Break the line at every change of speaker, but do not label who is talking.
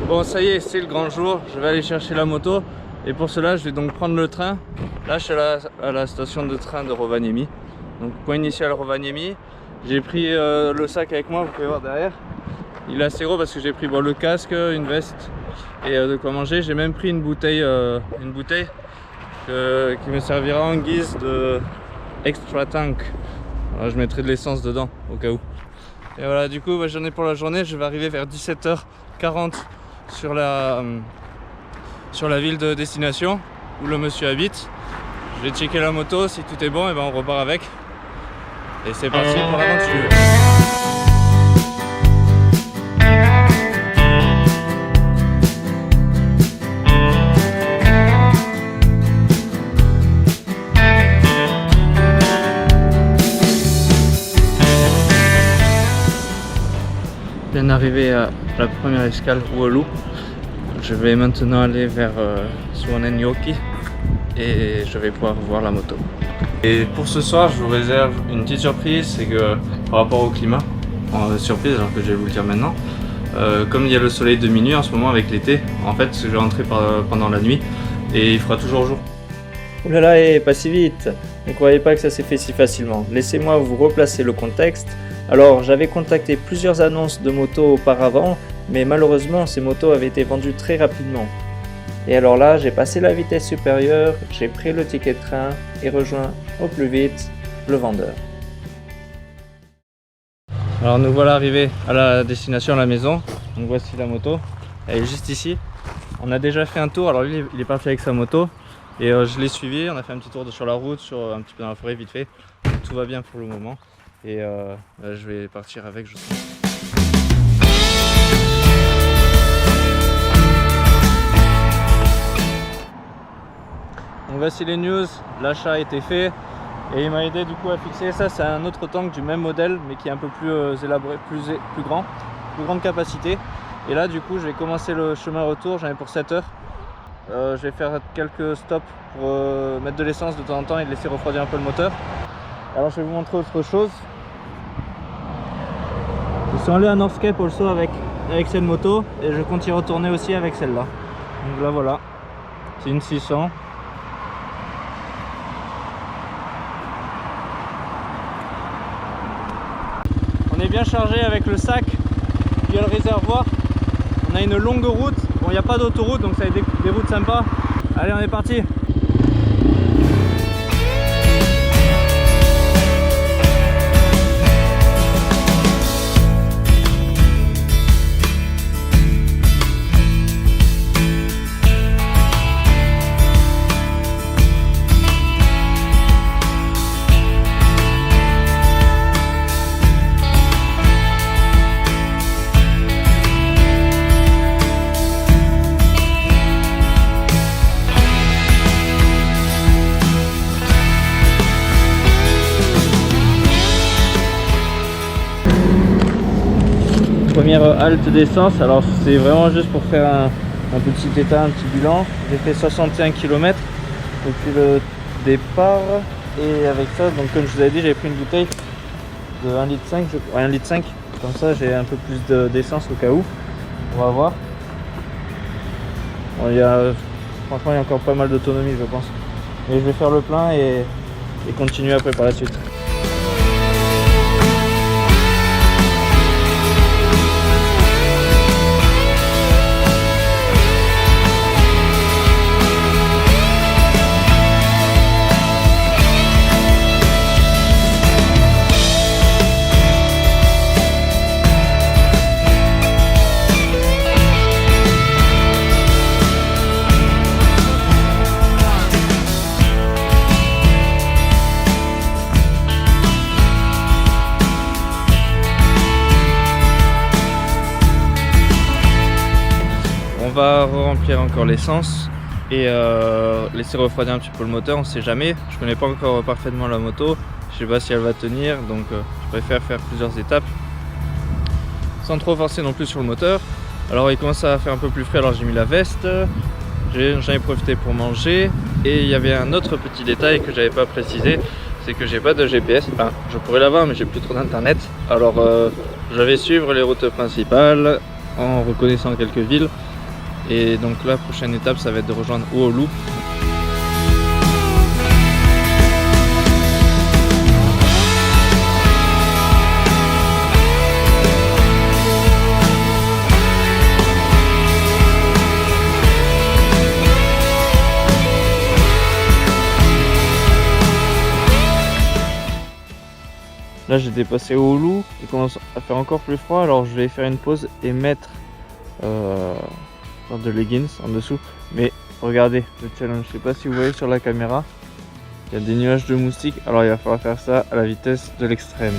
Bon, ça y est, c'est le grand jour, je vais aller chercher la moto et pour cela je vais donc prendre le train. Là je suis à la station de train de Rovaniemi. Donc point initial Rovaniemi. J'ai pris le sac avec moi, vous pouvez voir derrière. Il est assez gros parce que j'ai pris le casque, une veste et de quoi manger. J'ai même pris une bouteille qui me servira en guise de extra tank. Alors, je mettrai de l'essence dedans au cas où. Et voilà, du coup j'en ai pour la journée. Je vais arriver vers 17h40 sur la ville de destination où le monsieur habite. Je vais checker la moto, si tout est bon et ben on repart avec. Et c'est parti pour l'aventure. Bien arrivé à la première escale Oulu. Je vais maintenant aller vers Suonenjoki et je vais pouvoir voir la moto. Et pour ce soir, je vous réserve une petite surprise, c'est que par rapport au climat, surprise alors que je vais vous le dire maintenant, comme il y a le soleil de minuit en ce moment avec l'été, en fait je vais rentrer pendant la nuit et il fera toujours jour.
Oulala, pas si vite. Ne croyez pas que ça s'est fait si facilement. Laissez-moi vous replacer le contexte. Alors, j'avais contacté plusieurs annonces de motos auparavant, mais malheureusement, ces motos avaient été vendues très rapidement. Et alors là, j'ai passé la vitesse supérieure, j'ai pris le ticket de train et rejoint au plus vite le vendeur.
Alors nous voilà arrivés à la destination, à la maison. Donc voici la moto, elle est juste ici. On a déjà fait un tour, alors lui il est parti avec sa moto et je l'ai suivi, on a fait un petit tour sur la route, un petit peu dans la forêt vite fait. Donc, tout va bien pour le moment et là, je vais partir avec, je pense. Donc voici les news, l'achat a été fait et il m'a aidé du coup à fixer ça. C'est un autre tank du même modèle mais qui est un peu plus élaboré, plus grande capacité. Et là du coup je vais commencer le chemin retour, j'en ai pour 7 heures. Je vais faire quelques stops pour mettre de l'essence de temps en temps et laisser refroidir un peu le moteur. Alors je vais vous montrer autre chose. Je suis allé à Northcape also avec cette moto et je compte y retourner aussi avec celle-là. Donc là voilà, c'est une 600. On est bien chargé avec le sac, il y a le réservoir. On a une longue route, bon il n'y a pas d'autoroute donc ça va être des routes sympas. Allez, on est parti. Première halte d'essence, alors c'est vraiment juste pour faire un petit état, un petit bilan. J'ai fait 61 km depuis le départ et avec ça, donc comme je vous avais dit, j'ai pris une bouteille de 1,5 litre, 1,5 litre, comme ça j'ai un peu plus d'essence au cas où. On va voir. Bon, franchement il y a encore pas mal d'autonomie je pense. Mais je vais faire le plein et continuer après par la suite. On va remplir encore l'essence et laisser refroidir un petit peu le moteur, on sait jamais. Je connais pas encore parfaitement la moto, je sais pas si elle va tenir, donc je préfère faire plusieurs étapes sans trop forcer non plus sur le moteur. Alors il commence à faire un peu plus frais, alors j'ai mis la veste, j'en ai profité pour manger et il y avait un autre petit détail que j'avais pas précisé, c'est que j'ai pas de GPS, enfin je pourrais l'avoir mais j'ai plus trop d'internet. Alors je vais suivre les routes principales en reconnaissant quelques villes Et donc la prochaine étape, ça va être de rejoindre Oulu. Là j'ai dépassé Oulu, il commence à faire encore plus froid, alors je vais faire une pause et mettre de leggings en dessous. Mais regardez le challenge, je sais pas si vous voyez sur la caméra, il y a des nuages de moustiques, alors il va falloir faire ça à la vitesse de l'extrême.